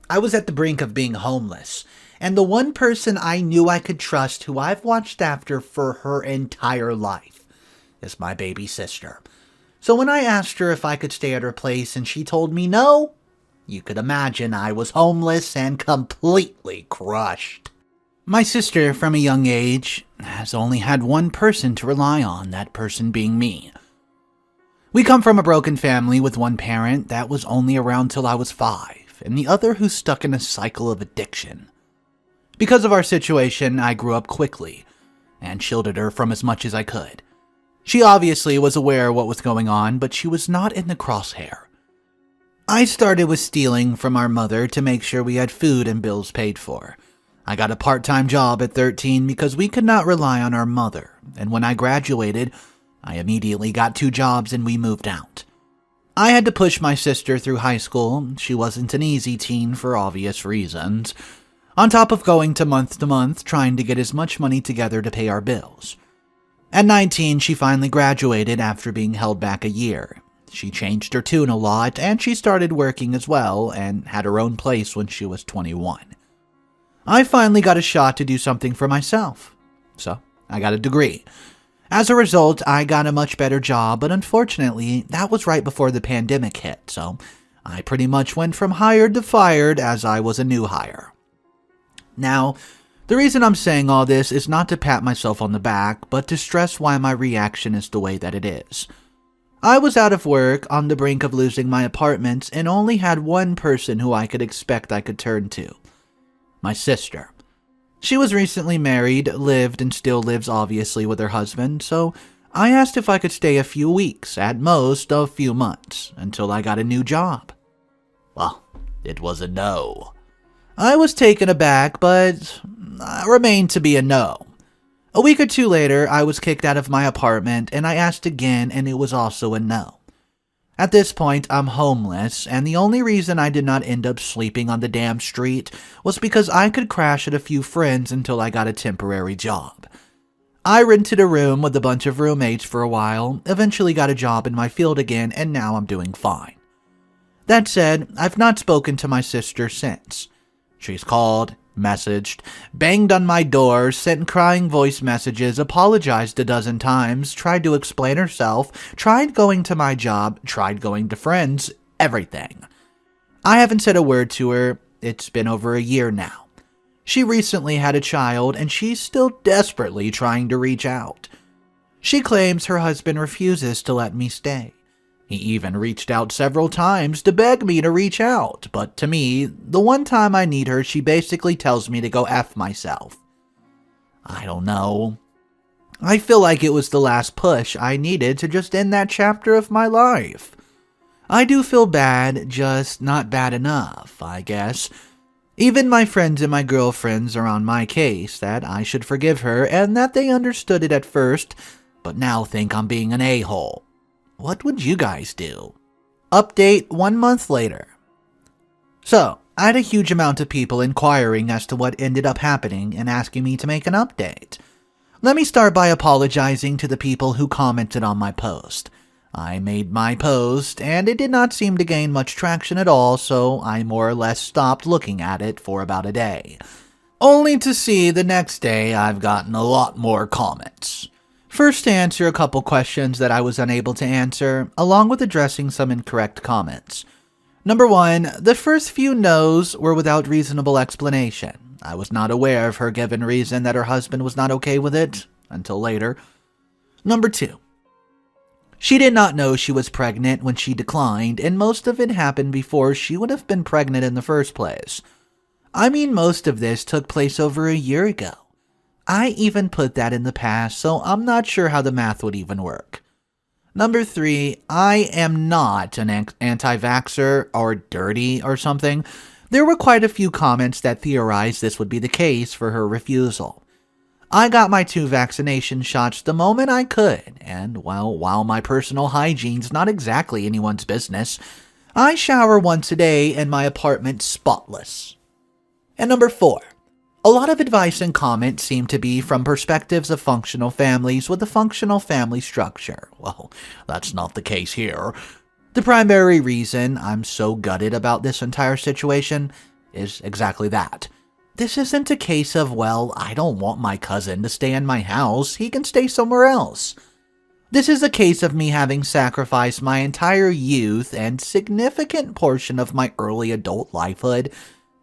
I was at the brink of being homeless, and the one person I knew I could trust who I've watched after for her entire life is my baby sister. So when I asked her if I could stay at her place and she told me no, you could imagine I was homeless and completely crushed. My sister, from a young age, has only had one person to rely on, that person being me. We come from a broken family with one parent that was only around till I was 5, and the other who's stuck in a cycle of addiction. Because of our situation, I grew up quickly, and shielded her from as much as I could. She obviously was aware of what was going on, but she was not in the crosshair. I started with stealing from our mother to make sure we had food and bills paid for. I got a part-time job at 13 because we could not rely on our mother, and when I graduated, I immediately got 2 jobs and we moved out. I had to push my sister through high school. She wasn't an easy teen for obvious reasons, on top of going to month trying to get as much money together to pay our bills. At 19, she finally graduated after being held back a year. She changed her tune a lot, and she started working as well and had her own place when she was 21. I finally got a shot to do something for myself, so I got a degree. As a result, I got a much better job, but unfortunately, that was right before the pandemic hit, so I pretty much went from hired to fired as I was a new hire. Now, the reason I'm saying all this is not to pat myself on the back, but to stress why my reaction is the way that it is. I was out of work, on the brink of losing my apartment, and only had one person who I could expect I could turn to. My sister. She was recently married, lived and still lives obviously with her husband, so I asked if I could stay a few weeks, at most a few months, until I got a new job. Well, it was a no. I was taken aback, but remained to be a no. A week or 2 later, I was kicked out of my apartment, and I asked again, and it was also a no. At this point, I'm homeless, and the only reason I did not end up sleeping on the damn street was because I could crash at a few friends until I got a temporary job. I rented a room with a bunch of roommates for a while, eventually got a job in my field again, and now I'm doing fine. That said, I've not spoken to my sister since. She's called, messaged, banged on my door, sent crying voice messages, apologized a dozen times, tried to explain herself, tried going to my job, tried going to friends, everything. I haven't said a word to her. It's been over a year now. She recently had a child, and she's still desperately trying to reach out. She claims her husband refuses to let me stay. He even reached out several times to beg me to reach out, but to me, the one time I need her, she basically tells me to go F myself. I don't know. I feel like it was the last push I needed to just end that chapter of my life. I do feel bad, just not bad enough, I guess. Even my friends and my girlfriends are on my case that I should forgive her and that they understood it at first, but now think I'm being an a-hole. What would you guys do? Update 1 month later. So, I had a huge amount of people inquiring as to what ended up happening and asking me to make an update. Let me start by apologizing to the people who commented on my post. I made my post, and it did not seem to gain much traction at all, so I more or less stopped looking at it for about a day. Only to see the next day I've gotten a lot more comments. First, to answer a couple questions that I was unable to answer, along with addressing some incorrect comments. Number 1, the first few no's were without reasonable explanation. I was not aware of her given reason that her husband was not okay with it, until later. Number 2, she did not know she was pregnant when she declined, and most of it happened before she would have been pregnant in the first place. I mean, most of this took place over a year ago. I even put that in the past, so I'm not sure how the math would even work. Number 3, I am not an anti-vaxxer or dirty or something. There were quite a few comments that theorized this would be the case for her refusal. I got my 2 vaccination shots the moment I could, and while my personal hygiene's not exactly anyone's business, I shower once a day and my apartment's spotless. And number 4, a lot of advice and comments seem to be from perspectives of functional families with a functional family structure. Well, that's not the case here. The primary reason I'm so gutted about this entire situation is exactly that. This isn't a case of, well, I don't want my cousin to stay in my house, he can stay somewhere else. This is a case of me having sacrificed my entire youth and significant portion of my early adult lifehood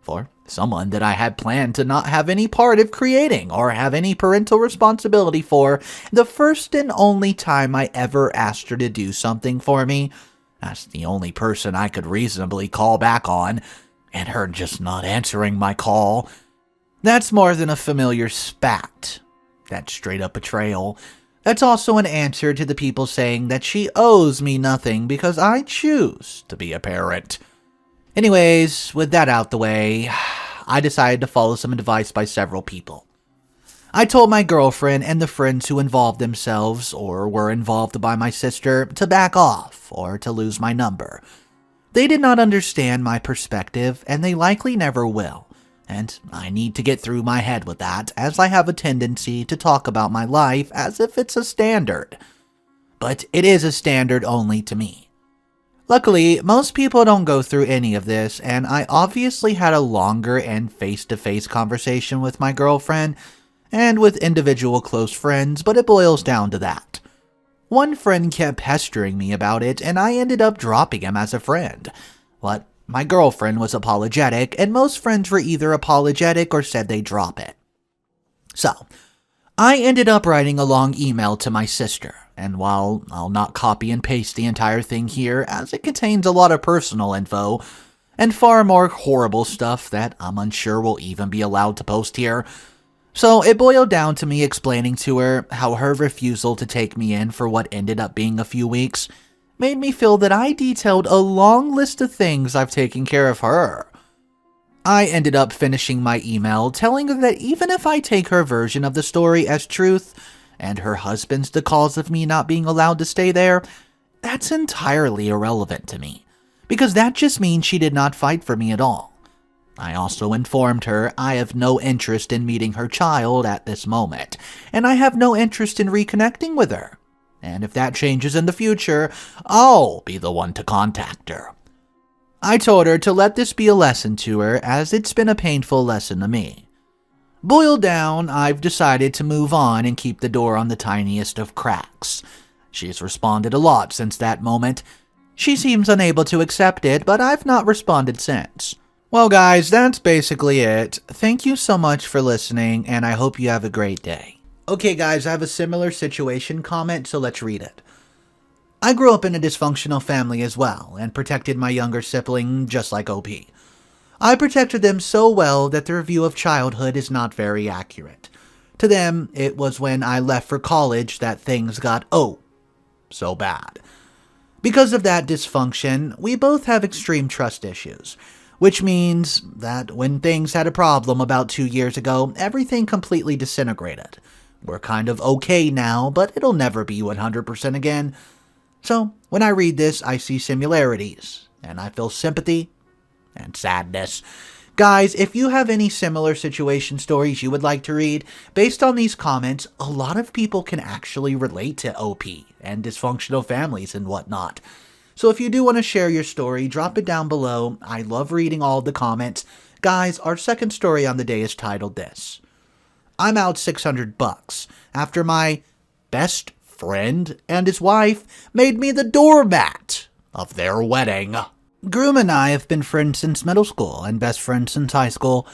for someone that I had planned to not have any part of creating or have any parental responsibility for the first and only time I ever asked her to do something for me. That's the only person I could reasonably call back on, and her just not answering my call. That's more than a familiar spat. That's straight up betrayal. That's also an answer to the people saying that she owes me nothing because I choose to be a parent. Anyways, with that out the way, I decided to follow some advice by several people. I told my girlfriend and the friends who involved themselves or were involved by my sister to back off or to lose my number. They did not understand my perspective, and they likely never will. And I need to get through my head with that, as I have a tendency to talk about my life as if it's a standard. But it is a standard only to me. Luckily, most people don't go through any of this, and I obviously had a longer and face-to-face conversation with my girlfriend, and with individual close friends, but it boils down to that. One friend kept pestering me about it, and I ended up dropping him as a friend. What? My girlfriend was apologetic, and most friends were either apologetic or said they'd drop it. So, I ended up writing a long email to my sister, and while I'll not copy and paste the entire thing here, as it contains a lot of personal info, and far more horrible stuff that I'm unsure will even be allowed to post here, so it boiled down to me explaining to her how her refusal to take me in for what ended up being a few weeks made me feel that I detailed a long list of things I've taken care of her. I ended up finishing my email telling her that even if I take her version of the story as truth, and her husband's the cause of me not being allowed to stay there, that's entirely irrelevant to me, because that just means she did not fight for me at all. I also informed her I have no interest in meeting her child at this moment, and I have no interest in reconnecting with her. And if that changes in the future, I'll be the one to contact her. I told her to let this be a lesson to her, as it's been a painful lesson to me. Boiled down, I've decided to move on and keep the door on the tiniest of cracks. She's responded a lot since that moment. She seems unable to accept it, but I've not responded since. Well guys, that's basically it. Thank you so much for listening, and I hope you have a great day. Okay guys, I have a similar situation comment, so let's read it. I grew up in a dysfunctional family as well, and protected my younger sibling just like OP. I protected them so well that their view of childhood is not very accurate. To them, it was when I left for college that things got, so bad. Because of that dysfunction, we both have extreme trust issues, which means that when things had a problem about 2 years ago, everything completely disintegrated. We're kind of okay now, but it'll never be 100% again. So, when I read this, I see similarities, and I feel sympathy and sadness. Guys, if you have any similar situation stories you would like to read, based on these comments, a lot of people can actually relate to OP and dysfunctional families and whatnot. So if you do want to share your story, drop it down below. I love reading all the comments. Guys, our second story on the day is titled this: I'm out $600 after my best friend and his wife made me the doormat of their wedding. Groom and I have been friends since middle school and best friends since high school.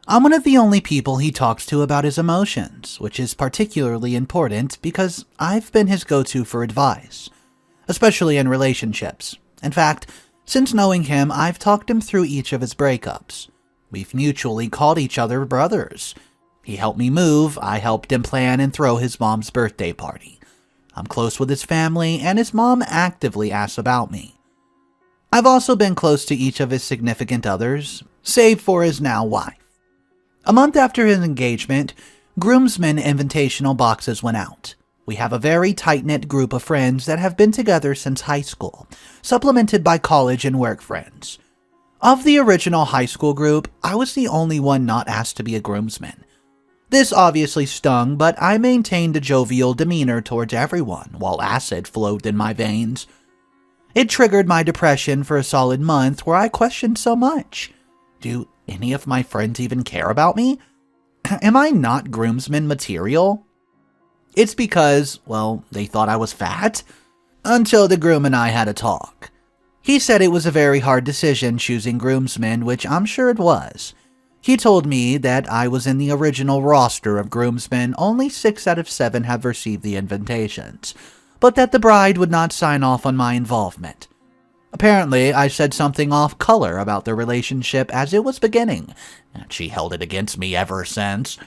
I'm one of the only people he talks to about his emotions, which is particularly important because I've been his go-to for advice, especially in relationships. In fact, since knowing him, I've talked him through each of his breakups. We've mutually called each other brothers. He helped me move, I helped him plan and throw his mom's birthday party. I'm close with his family, and his mom actively asks about me. I've also been close to each of his significant others, save for his now wife. A month after his engagement, Groomsman Invitational Boxes went out. We have a very tight-knit group of friends that have been together since high school, supplemented by college and work friends. Of the original high school group, I was the only one not asked to be a groomsman. This obviously stung, but I maintained a jovial demeanor towards everyone while acid flowed in my veins. It triggered my depression for a solid month where I questioned so much. Do any of my friends even care about me? Am I not groomsman material? It's because, well, they thought I was fat. Until the groom and I had a talk. He said it was a very hard decision choosing groomsmen, which I'm sure it was. He told me that I was in the original roster of groomsmen, only 6 out of 7 have received the invitations, but that the bride would not sign off on my involvement. Apparently, I said something off-color about their relationship as it was beginning, and she held it against me ever since.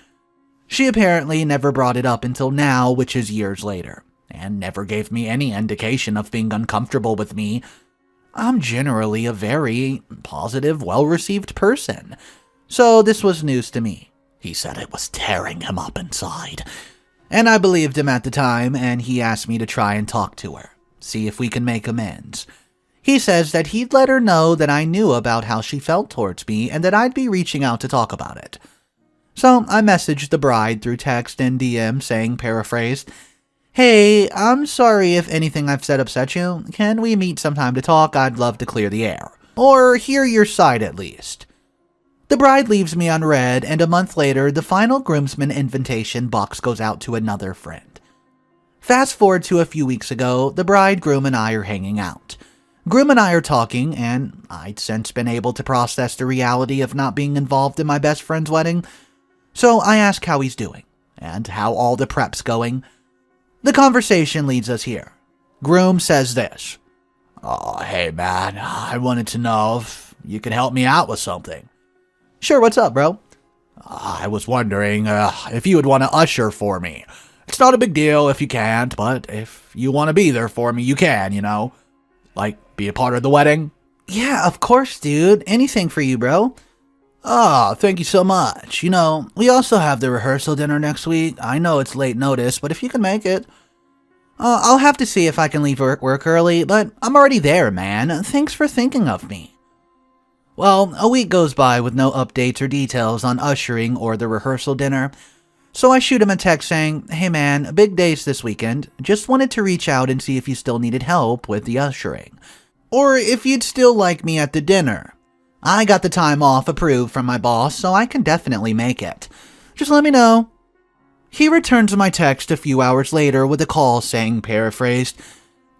She apparently never brought it up until now, which is years later, and never gave me any indication of being uncomfortable with me. I'm generally a very positive, well-received person, so this was news to me. He said it was tearing him up inside, and I believed him at the time, and he asked me to try and talk to her, see if we can make amends. He says that he'd let her know that I knew about how she felt towards me and that I'd be reaching out to talk about it. So I messaged the bride through text and DM saying, paraphrased, "Hey, I'm sorry if anything I've said upset you. Can we meet sometime to talk? I'd love to clear the air. Or hear your side at least." The bride leaves me unread, and a month later, the final groomsman invitation box goes out to another friend. Fast forward to a few weeks ago, the bride, groom, and I are hanging out. Groom and I are talking, and I'd since been able to process the reality of not being involved in my best friend's wedding. So I ask how he's doing, and how all the prep's going. The conversation leads us here. Groom says this. "Oh, hey man, I wanted to know if you could help me out with something." "Sure, what's up, bro?" "I was wondering if you would want to usher for me. It's not a big deal if you can't, but if you want to be there for me, you can, Like, be a part of the wedding?" "Yeah, of course, dude. Anything for you, bro." "Oh, thank you so much. We also have the rehearsal dinner next week. I know it's late notice, but if you can make it." I'll have to see if I can leave work early, but I'm already there, man. Thanks for thinking of me." Well, a week goes by with no updates or details on ushering or the rehearsal dinner. So I shoot him a text saying, "Hey man, big days this weekend. Just wanted to reach out and see if you still needed help with the ushering. Or if you'd still like me at the dinner. I got the time off approved from my boss, so I can definitely make it. Just let me know." He returns my text a few hours later with a call saying, paraphrased,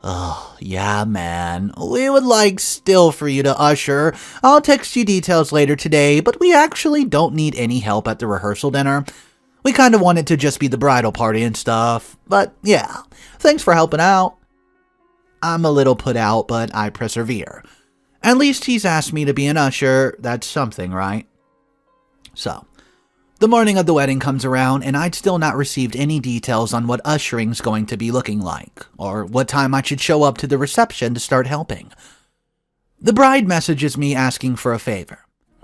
"Oh, yeah man, we would like still for you to usher. I'll text you details later today, but we actually don't need any help at the rehearsal dinner. We kind of want it to just be the bridal party and stuff, but yeah, thanks for helping out." I'm a little put out, but I persevere. At least he's asked me to be an usher. That's something, right? So, the morning of the wedding comes around, and I'd still not received any details on what ushering's going to be looking like, or what time I should show up to the reception to start helping. The bride messages me asking for a favor.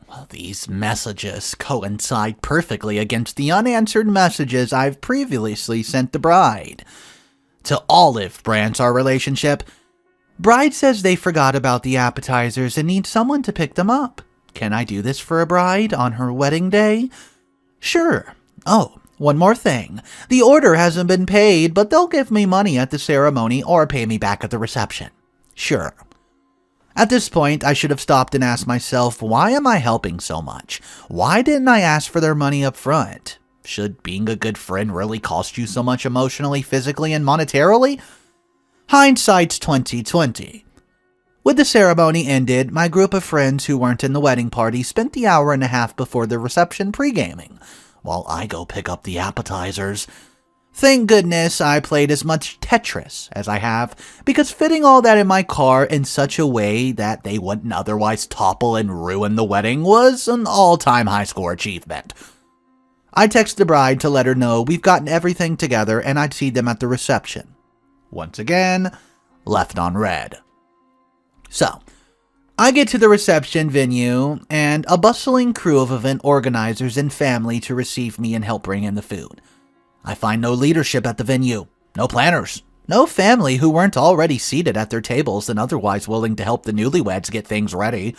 Well, these messages coincide perfectly against the unanswered messages I've previously sent the bride. To Olive branch our relationship. Bride says they forgot about the appetizers and need someone to pick them up. Can I do this for a bride on her wedding day? Sure. Oh, one more thing. The order hasn't been paid, but they'll give me money at the ceremony or pay me back at the reception. Sure. At this point, I should have stopped and asked myself, why am I helping so much? Why didn't I ask for their money up front? Should being a good friend really cost you so much emotionally, physically, and monetarily? Hindsight's 20/20. With the ceremony ended, my group of friends who weren't in the wedding party spent the hour and a half before the reception pre-gaming, while I go pick up the appetizers. Thank goodness I played as much Tetris as I have, because fitting all that in my car in such a way that they wouldn't otherwise topple and ruin the wedding was an all-time high score achievement. I text the bride to let her know we've gotten everything together and I'd see them at the reception. Once again, left on red. So, I get to the reception venue and a bustling crew of event organizers and family to receive me and help bring in the food. I find no leadership at the venue, no planners, no family who weren't already seated at their tables and otherwise willing to help the newlyweds get things ready.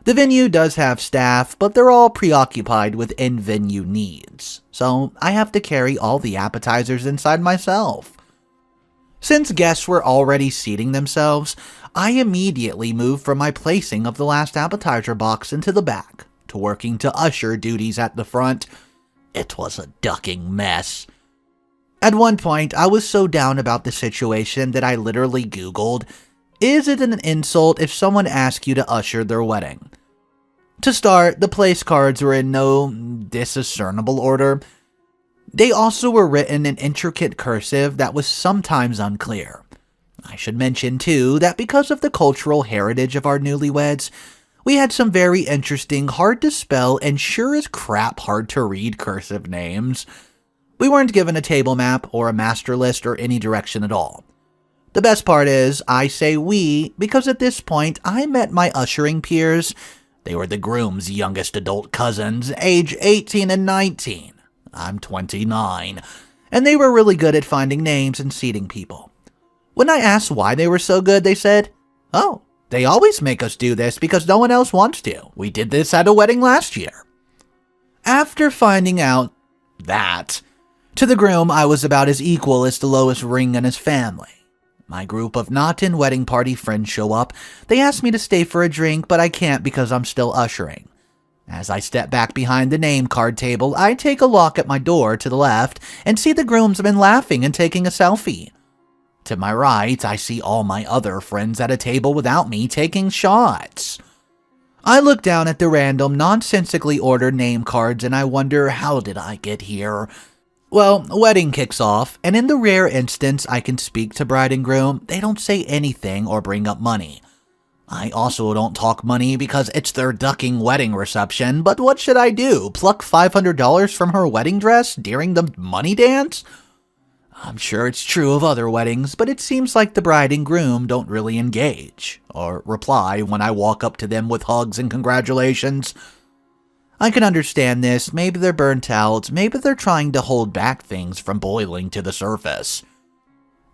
The venue does have staff, but they're all preoccupied with in-venue needs, so I have to carry all the appetizers inside myself. Since guests were already seating themselves, I immediately moved from my placing of the last appetizer box into the back, to working to usher duties at the front. It was a ducking mess. At one point, I was so down about the situation that I literally Googled, is it an insult if someone asks you to usher their wedding? To start, the place cards were in no discernible order. They also were written in intricate cursive that was sometimes unclear. I should mention, too, that because of the cultural heritage of our newlyweds, we had some very interesting, hard-to-spell, and sure as crap hard-to-read cursive names. We weren't given a table map or a master list or any direction at all. The best part is, I say we, because at this point, I met my ushering peers. They were the groom's youngest adult cousins, age 18 and 19. I'm 29. And they were really good at finding names and seating people. When I asked why they were so good, they said, "Oh, they always make us do this because no one else wants to. We did this at a wedding last year." After finding out that, to the groom I was about as equal as the lowest ring in his family. My group of not-in-wedding party friends show up. They ask me to stay for a drink, but I can't because I'm still ushering. As I step back behind the name card table, I take a look at my door to the left and see the groomsmen laughing and taking a selfie. To my right, I see all my other friends at a table without me taking shots. I look down at the random, nonsensically ordered name cards and I wonder, how did I get here? Well, wedding kicks off, and in the rare instance I can speak to bride and groom, they don't say anything or bring up money. I also don't talk money because it's their ducking wedding reception, but what should I do? Pluck $500 from her wedding dress during the money dance? I'm sure it's true of other weddings, but it seems like the bride and groom don't really engage or reply when I walk up to them with hugs and congratulations. I can understand this. Maybe they're burnt out. Maybe they're trying to hold back things from boiling to the surface.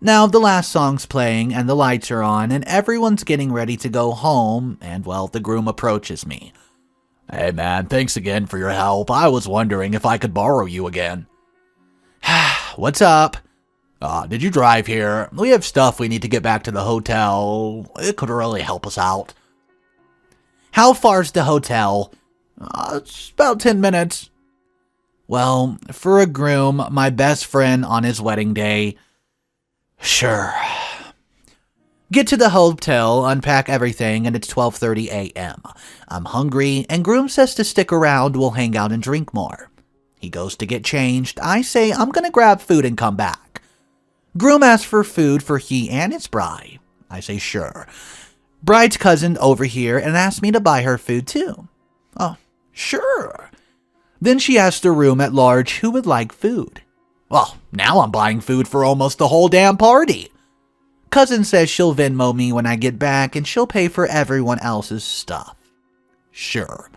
Now, the last song's playing and the lights are on and everyone's getting ready to go home and, well, the groom approaches me. "Hey man, thanks again for your help. I was wondering if I could borrow you again." "What's up?" "Did you drive here? We have stuff we need to get back to the hotel. It could really help us out." "How far's the hotel?" It's about 10 minutes. Well, for a groom, my best friend on his wedding day, sure. Get to the hotel, unpack everything, and it's 12:30 a.m. I'm hungry, and groom says to stick around, we'll hang out and drink more. He goes to get changed. I say I'm gonna grab food and come back. Groom asks for food for he and his bride. I say sure. Bride's cousin over here and asks me to buy her food too. Oh, sure. Then she asks the room at large who would like food. Well, now I'm buying food for almost the whole damn party. Cousin says she'll Venmo me when I get back and she'll pay for everyone else's stuff. Sure.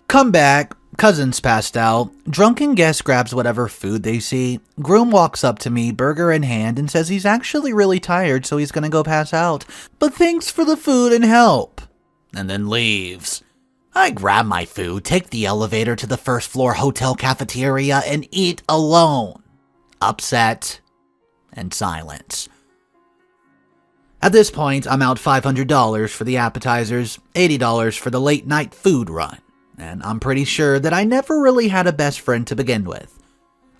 Come back. Cousin's passed out. Drunken guest grabs whatever food they see. Groom walks up to me, burger in hand, and says he's actually really tired, so he's gonna go pass out. But thanks for the food and help. And then leaves. I grab my food, take the elevator to the first floor hotel cafeteria, and eat alone. Upset and silence. At this point, I'm out $500 for the appetizers, $80 for the late night food run. And I'm pretty sure that I never really had a best friend to begin with.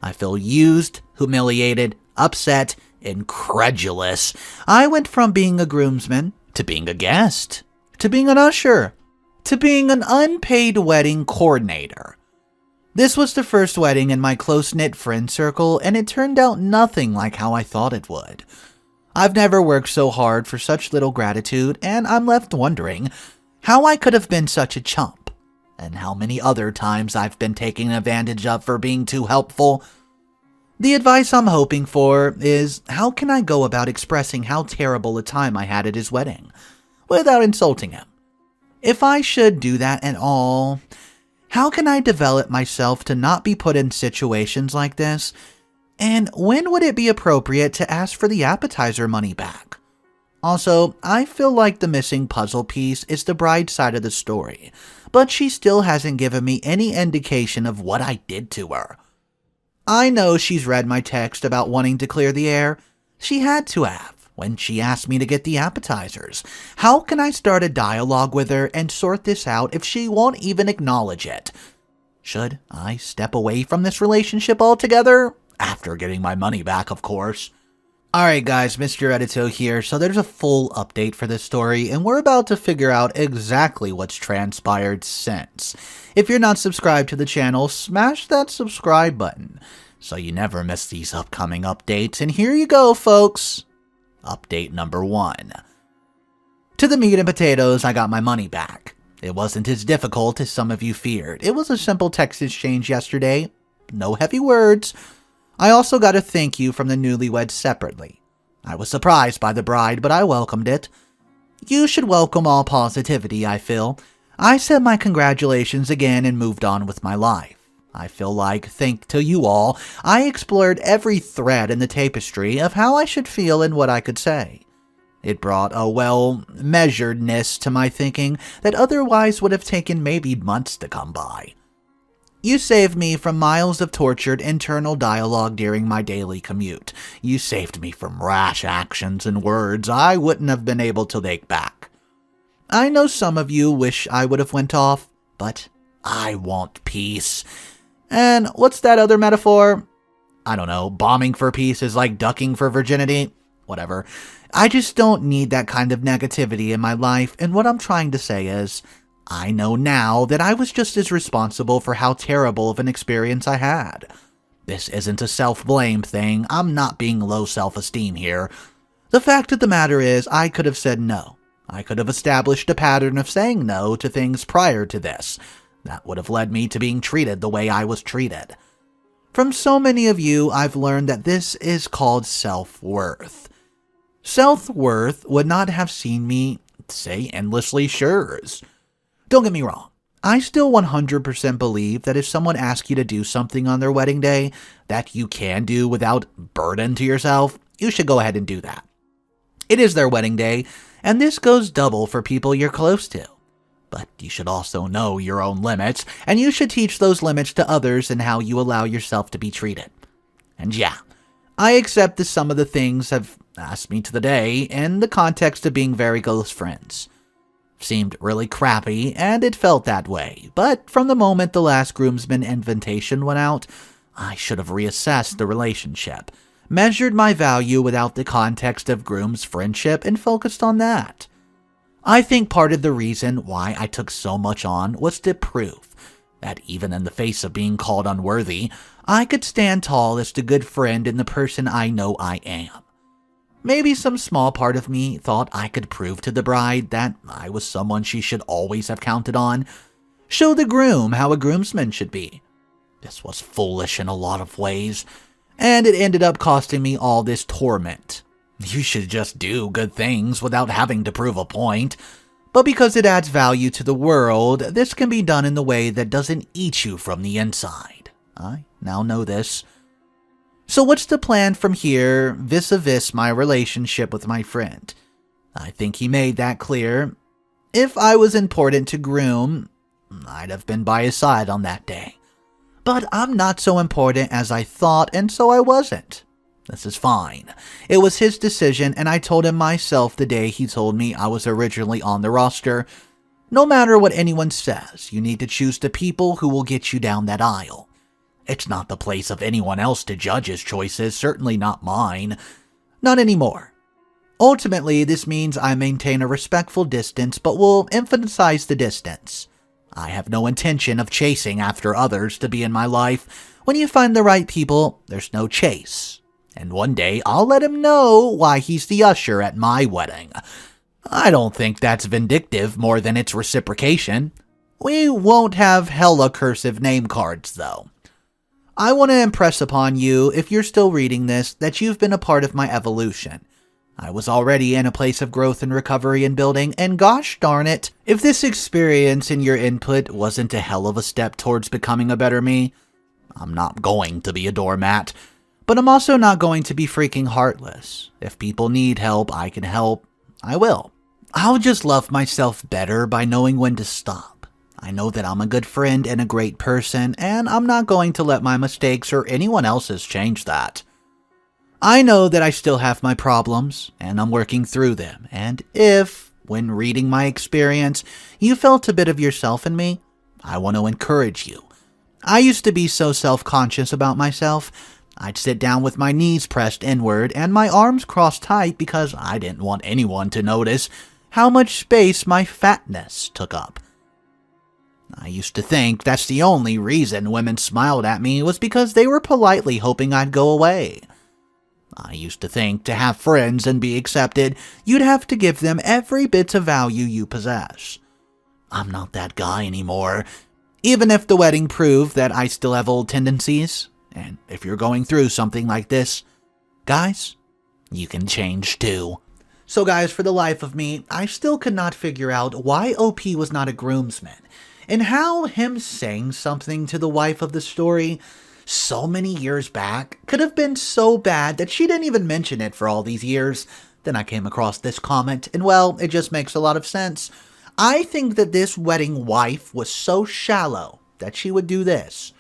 I feel used, humiliated, upset, incredulous. I went from being a groomsman to being a guest, to being an usher, to being an unpaid wedding coordinator. This was the first wedding in my close-knit friend circle, and it turned out nothing like how I thought it would. I've never worked so hard for such little gratitude, and I'm left wondering how I could have been such a chump. And how many other times I've been taken advantage of for being too helpful. The advice I'm hoping for is, how can I go about expressing how terrible a time I had at his wedding, without insulting him? If I should do that at all, how can I develop myself to not be put in situations like this? And when would it be appropriate to ask for the appetizer money back? Also, I feel like the missing puzzle piece is the bride's side of the story, but she still hasn't given me any indication of what I did to her. I know she's read my text about wanting to clear the air. She had to have, when she asked me to get the appetizers? How can I start a dialogue with her and sort this out if she won't even acknowledge it? Should I step away from this relationship altogether? After getting my money back, of course. Alright guys, Mr. Edito here. So there's a full update for this story, and we're about to figure out exactly what's transpired since. If you're not subscribed to the channel, smash that subscribe button so you never miss these upcoming updates. And here you go, folks. Update number 1. To the meat and potatoes, I got my money back. It wasn't as difficult as some of you feared. It was a simple text exchange yesterday. No heavy words. I also got a thank you from the newlyweds separately. I was surprised by the bride, but I welcomed it. You should welcome all positivity, I feel. I said my congratulations again and moved on with my life. I feel like, thanks to you all, I explored every thread in the tapestry of how I should feel and what I could say. It brought a measuredness to my thinking that otherwise would have taken maybe months to come by. You saved me from miles of tortured internal dialogue during my daily commute. You saved me from rash actions and words I wouldn't have been able to take back. I know some of you wish I would have went off, but I want peace. And what's that other metaphor? I don't know, bombing for peace is like ducking for virginity? Whatever. I just don't need that kind of negativity in my life, and what I'm trying to say is, I know now that I was just as responsible for how terrible of an experience I had. This isn't a self-blame thing. I'm not being low self-esteem here. The fact of the matter is, I could have said no. I could have established a pattern of saying no to things prior to this. That would have led me to being treated the way I was treated. From so many of you, I've learned that this is called self-worth. Self-worth would not have seen me say endlessly sure's. Don't get me wrong, I still 100% believe that if someone asks you to do something on their wedding day that you can do without burden to yourself, you should go ahead and do that. It is their wedding day, and this goes double for people you're close to. But you should also know your own limits, and you should teach those limits to others and how you allow yourself to be treated. And yeah, I accept that some of the things have asked me to the day in the context of being very close friends. Seemed really crappy, and it felt that way, but from the moment the last Groomsman Invitation went out, I should have reassessed the relationship, measured my value without the context of Groom's friendship, and focused on that. I think part of the reason why I took so much on was to prove that even in the face of being called unworthy, I could stand tall as the good friend and the person I know I am. Maybe some small part of me thought I could prove to the bride that I was someone she should always have counted on. Show the groom how a groomsman should be. This was foolish in a lot of ways, and it ended up costing me all this torment. You should just do good things without having to prove a point. But because it adds value to the world, this can be done in the way that doesn't eat you from the inside. I now know this. So what's the plan from here vis-a-vis my relationship with my friend? I think he made that clear. If I was important to Groom, I'd have been by his side on that day. But I'm not so important as I thought, and so I wasn't. This is fine. It was his decision, and I told him myself the day he told me I was originally on the roster. No matter what anyone says, you need to choose the people who will get you down that aisle. It's not the place of anyone else to judge his choices, certainly not mine. Not anymore. Ultimately, this means I maintain a respectful distance, but will emphasize the distance. I have no intention of chasing after others to be in my life. When you find the right people, there's no chase. And one day, I'll let him know why he's the usher at my wedding. I don't think that's vindictive more than it's reciprocation. We won't have hella cursive name cards, though. I want to impress upon you, if you're still reading this, that you've been a part of my evolution. I was already in a place of growth and recovery and building, and gosh darn it, if this experience and your input wasn't a hell of a step towards becoming a better me, I'm not going to be a doormat. But I'm also not going to be freaking heartless. If people need help, I can help. I will. I'll just love myself better by knowing when to stop. I know that I'm a good friend and a great person, and I'm not going to let my mistakes or anyone else's change that. I know that I still have my problems, and I'm working through them, and if, when reading my experience, you felt a bit of yourself in me, I want to encourage you. I used to be so self-conscious about myself. I'd sit down with my knees pressed inward and my arms crossed tight because I didn't want anyone to notice how much space my fatness took up. I used to think that's the only reason women smiled at me was because they were politely hoping I'd go away. I used to think to have friends and be accepted, you'd have to give them every bit of value you possess. I'm not that guy anymore. Even if the wedding proved that I still have old tendencies, and if you're going through something like this, guys, you can change too. So guys, for the life of me, I still could not figure out why OP was not a groomsman, and how him saying something to the wife of the story so many years back could have been so bad that she didn't even mention it for all these years. Then I came across this comment, and well, it just makes a lot of sense. I think that this wedding wife was so shallow that she would do this.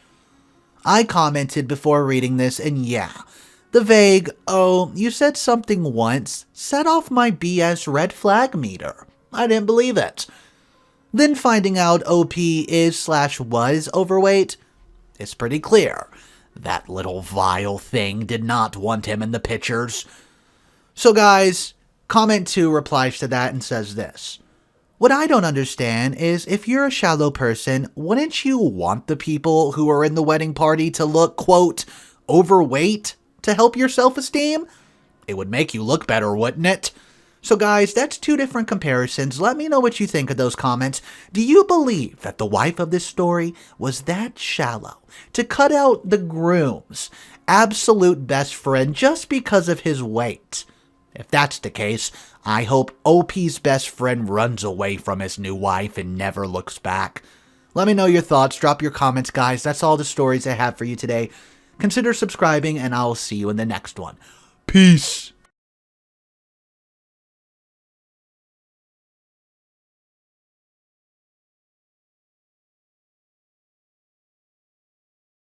I commented before reading this, and yeah, the vague, "oh, you said something once," set off my BS red flag meter. I didn't believe it. Then finding out OP is/was overweight, it's pretty clear. That little vile thing did not want him in the pictures. So guys, comment 2 replies to that and says this. What I don't understand is if you're a shallow person, wouldn't you want the people who are in the wedding party to look, quote, overweight to help your self-esteem? It would make you look better, wouldn't it? So guys, that's 2 different comparisons. Let me know what you think of those comments. Do you believe that the wife of this story was that shallow to cut out the groom's absolute best friend just because of his weight? If that's the case, I hope OP's best friend runs away from his new wife and never looks back. Let me know your thoughts. Drop your comments, guys. That's all the stories I have for you today. Consider subscribing, and I'll see you in the next one. Peace.